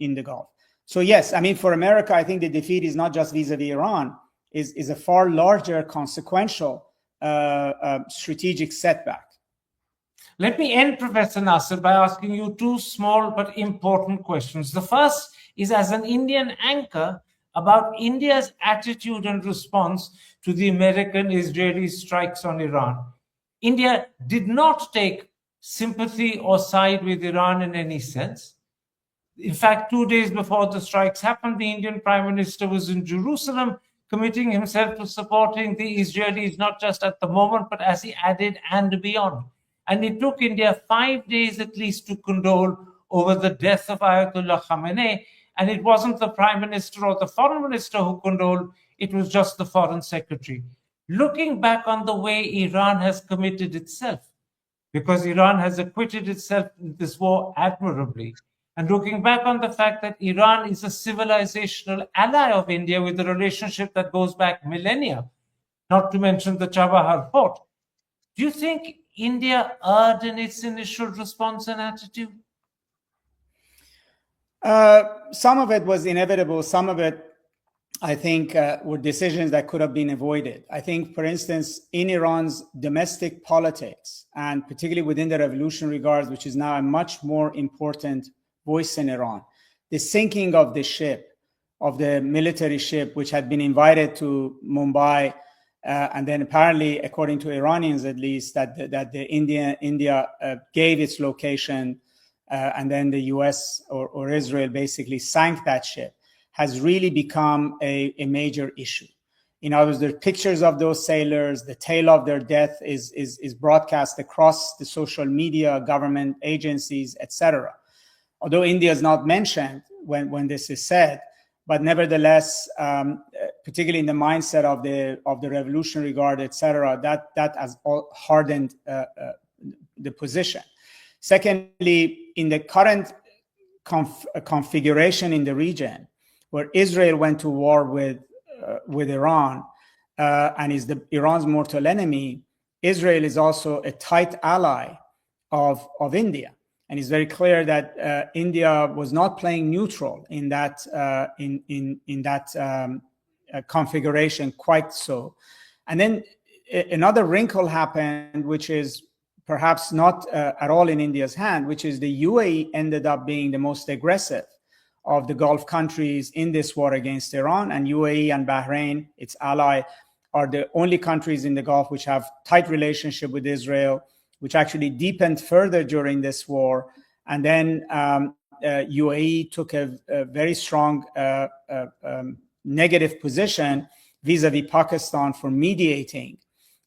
in the Gulf. So yes, I mean, for America, I think the defeat is not just vis-a-vis Iran, is a far larger consequential strategic setback. Let me end, Professor Nasser, by asking you two small but important questions. The first is, as an Indian anchor, about India's attitude and response to the American-Israeli strikes on Iran. India did not take sympathy or side with Iran in any sense. In fact, 2 days before the strikes happened, the Indian Prime Minister was in Jerusalem, committing himself to supporting the Israelis, not just at the moment, but as he added, and beyond. And it took India 5 days at least to condole over the death of Ayatollah Khamenei. And it wasn't the Prime Minister or the Foreign Minister who condoled, it was just the Foreign Secretary. Looking back on the way Iran has committed itself, because Iran has acquitted itself in this war admirably, and looking back on the fact that Iran is a civilizational ally of India with a relationship that goes back millennia, not to mention the Chabahar port, do you think India erred in its initial response and attitude? Some of it was inevitable. Some of it, I think, were decisions that could have been avoided. I think, for instance, in Iran's domestic politics, and particularly within the Revolutionary Guards, which is now a much more important voice in Iran, the sinking of the ship, of the military ship, which had been invited to Mumbai, and then apparently, according to Iranians at least, that India gave its location, and then the US or Israel basically sank that ship, has really become a major issue. In other words, there are pictures of those sailors. The tale of their death is broadcast across the social media, government agencies, etc. Although India is not mentioned when this is said, but nevertheless, particularly in the mindset of the Revolutionary Guard, etc., that has hardened the position. Secondly, in the current configuration in the region, where Israel went to war with Iran and is Iran's mortal enemy, Israel is also a tight ally of India. And it's very clear that India was not playing neutral in that configuration quite so. And then another wrinkle happened, which is perhaps not at all in India's hand, which is the UAE ended up being the most aggressive of the Gulf countries in this war against Iran. And UAE and Bahrain, its ally, are the only countries in the Gulf which have tight relationship with Israel, which actually deepened further during this war. And then UAE took a very strong negative position vis-a-vis Pakistan for mediating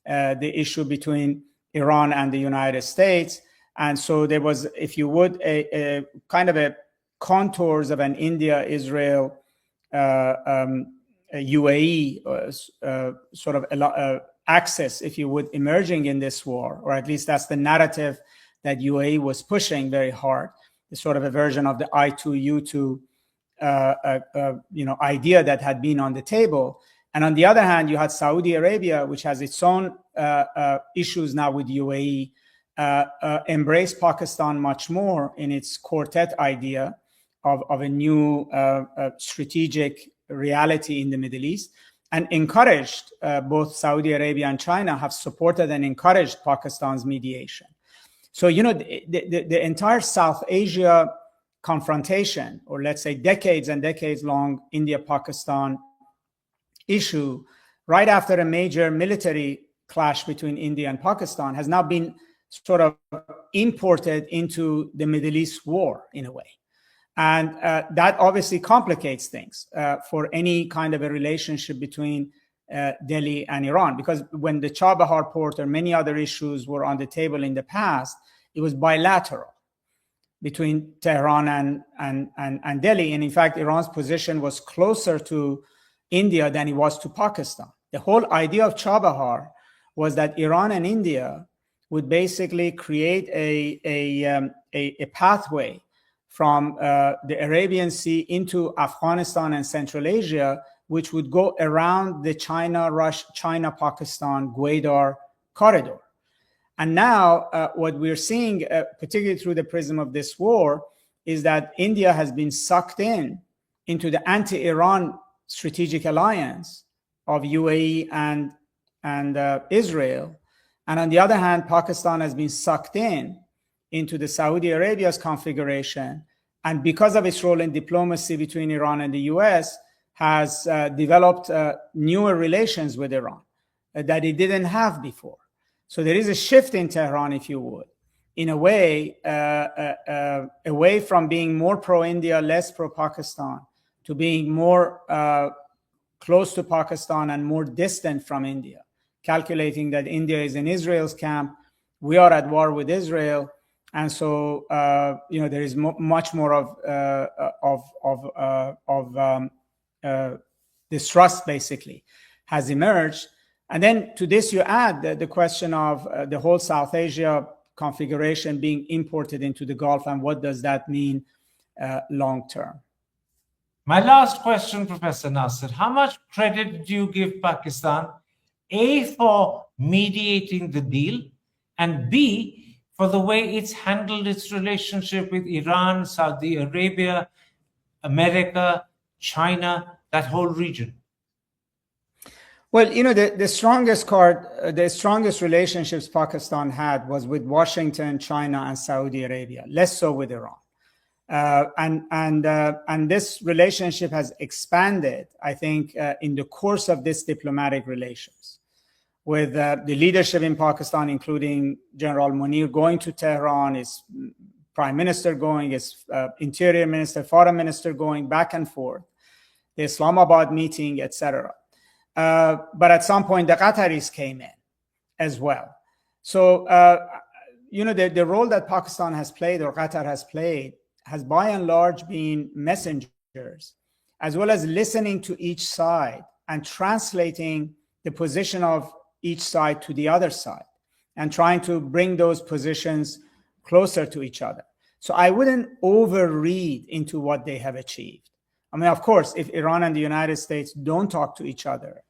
the issue between Iran and the United States. And so there was, if you would, a kind of a contours of an India-Israel UAE sort of axis, if you would, emerging in this war, or at least that's the narrative that UAE was pushing very hard. It's sort of a version of the I2U2 idea that had been on the table. And on the other hand, you had Saudi Arabia, which has its own issues now with UAE, embrace Pakistan much more in its quartet idea of a new strategic reality in the Middle East, and encouraged both Saudi Arabia and China have supported and encouraged Pakistan's mediation. So, the entire South Asia confrontation, or let's say decades and decades long India-Pakistan issue, right after a major military clash between India and Pakistan, has now been sort of imported into the Middle East war in a way. And that obviously complicates things for any kind of a relationship between Delhi and Iran, because when the Chabahar port or many other issues were on the table in the past, it was bilateral between Tehran and Delhi. And in fact, Iran's position was closer to India than it was to Pakistan. The whole idea of Chabahar was that Iran and India would basically create a pathway from the Arabian Sea into Afghanistan and Central Asia, which would go around the China-Pakistan Gwadar corridor. And now what we're seeing, particularly through the prism of this war, is that India has been sucked into the anti-Iran strategic alliance of UAE and Israel. And on the other hand, Pakistan has been sucked into the Saudi Arabia's configuration. And because of its role in diplomacy between Iran and the US, has developed newer relations with Iran that it didn't have before. So there is a shift in Tehran, if you would, in a way, away from being more pro-India, less pro-Pakistan, to being more close to Pakistan and more distant from India, calculating that India is in Israel's camp, we are at war with Israel, and so there is much more of distrust, basically, has emerged. And then to this you add the question of the whole South Asia configuration being imported into the Gulf, and what does that mean long term? My last question, Professor Nasser, how much credit do you give Pakistan, A, for mediating the deal, and B, for the way it's handled its relationship with Iran, Saudi Arabia, America, China, that whole region? Well, the strongest relationships Pakistan had was with Washington, China, and Saudi Arabia, less so with Iran. And this relationship has expanded, I think, in the course of this diplomatic relations, with the leadership in Pakistan, including General Munir, going to Tehran, his prime minister going, his interior minister, foreign minister going back and forth, the Islamabad meeting, etc. But at some point, the Qataris came in as well. So, the role that Pakistan has played, or Qatar has played, has by and large been messengers, as well as listening to each side and translating the position of each side to the other side and trying to bring those positions closer to each other. So I wouldn't overread into what they have achieved. I mean, of course, if Iran and the United States don't talk to each other,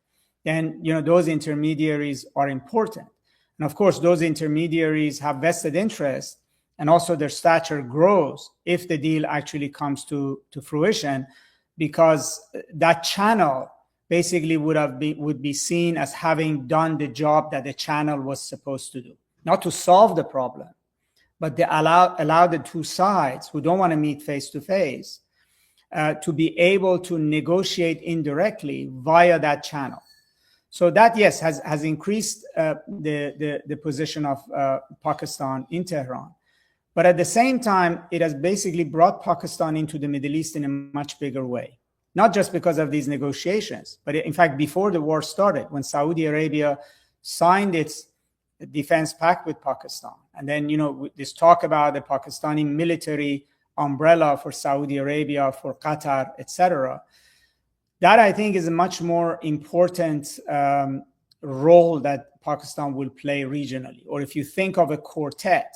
then those intermediaries are important. And of course, those intermediaries have vested interest, and also their stature grows if the deal actually comes to fruition, because that channel basically would be seen as having done the job that the channel was supposed to do. Not to solve the problem, but they allow the two sides who don't want to meet face to face to be able to negotiate indirectly via that channel. So that, yes, has increased the position of Pakistan in Tehran. But at the same time, it has basically brought Pakistan into the Middle East in a much bigger way. Not just because of these negotiations, but in fact, before the war started, when Saudi Arabia signed its defense pact with Pakistan, and then, this talk about the Pakistani military umbrella for Saudi Arabia, for Qatar, etc., that I think is a much more important role that Pakistan will play regionally. Or if you think of a quartet,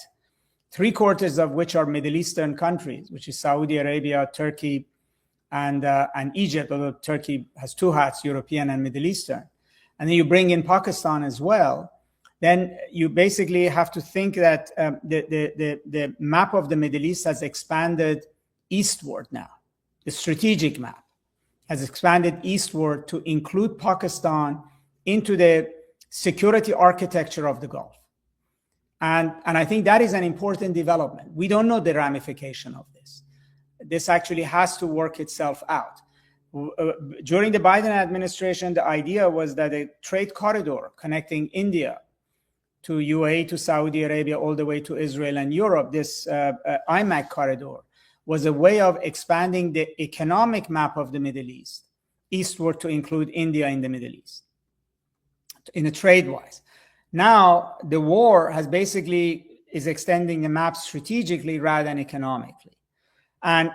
3/4 of which are Middle Eastern countries, which is Saudi Arabia, Turkey, and Egypt, although Turkey has two hats, European and Middle Eastern. And then you bring in Pakistan as well, then you basically have to think that the map of the Middle East has expanded eastward now. The strategic map has expanded eastward to include Pakistan into the security architecture of the Gulf. And I think that is an important development. We don't know the ramification of this. This actually has to work itself out. During the Biden administration, the idea was that a trade corridor connecting India to UAE, to Saudi Arabia, all the way to Israel and Europe, this IMEC corridor, was a way of expanding the economic map of the Middle East eastward to include India in the Middle East, in a trade-wise. Now, the war is extending the map strategically rather than economically. And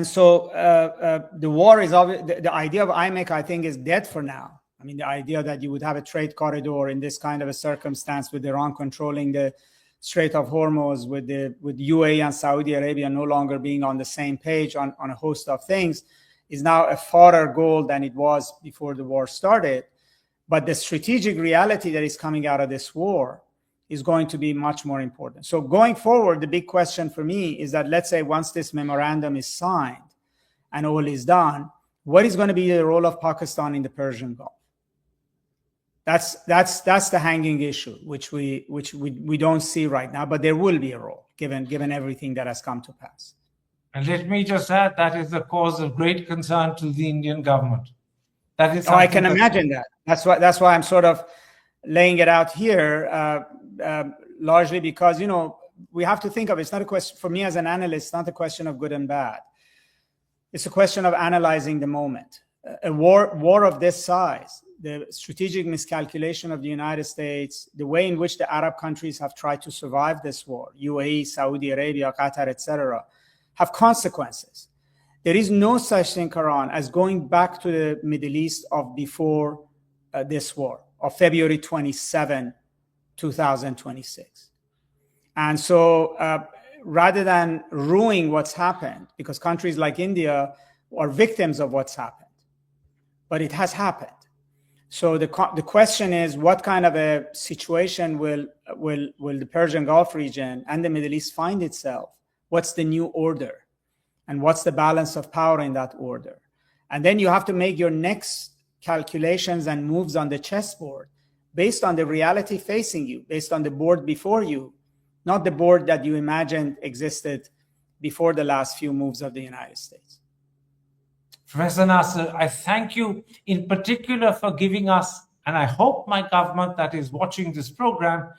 so the war is the idea of IMEC, I think, is dead for now. I mean, the idea that you would have a trade corridor in this kind of a circumstance with Iran controlling the Strait of Hormuz, with UAE and Saudi Arabia no longer being on the same page on a host of things, is now a farther goal than it was before the war started. But the strategic reality that is coming out of this war is going to be much more important. So going forward, the big question for me is that, let's say once this memorandum is signed and all is done, what is going to be the role of Pakistan in the Persian Gulf? That's the hanging issue, which we don't see right now, but there will be a role given everything that has come to pass. And let me just add, that is a cause of great concern to the Indian government. That is. I can imagine that. That's why I'm sort of laying it out here, largely because, you know, we have to think of it. It's not a question for me as an analyst. It's not a question of good and bad. It's a question of analyzing the moment. A war of this size, the strategic miscalculation of the United States, the way in which the Arab countries have tried to survive this war, UAE, Saudi Arabia, Qatar, etc., have consequences. There is no such thing, Karan, as going back to the Middle East of before this war, of February 27, 2026. And so rather than ruining what's happened, because countries like India are victims of what's happened, but it has happened. So the question is, what kind of a situation will the Persian Gulf region and the Middle East find itself? What's the new order? And what's the balance of power in that order? And then you have to make your next calculations and moves on the chessboard based on the reality facing you, based on the board before you, not the board that you imagined existed before the last few moves of the United States. Professor Nasser, I thank you in particular for giving us, and I hope my government that is watching this program,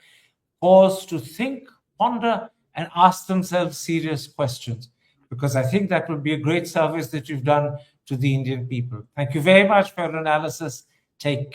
pause to think, ponder, and ask themselves serious questions, because I think that would be a great service that you've done to the Indian people. Thank you very much for your analysis. Take care.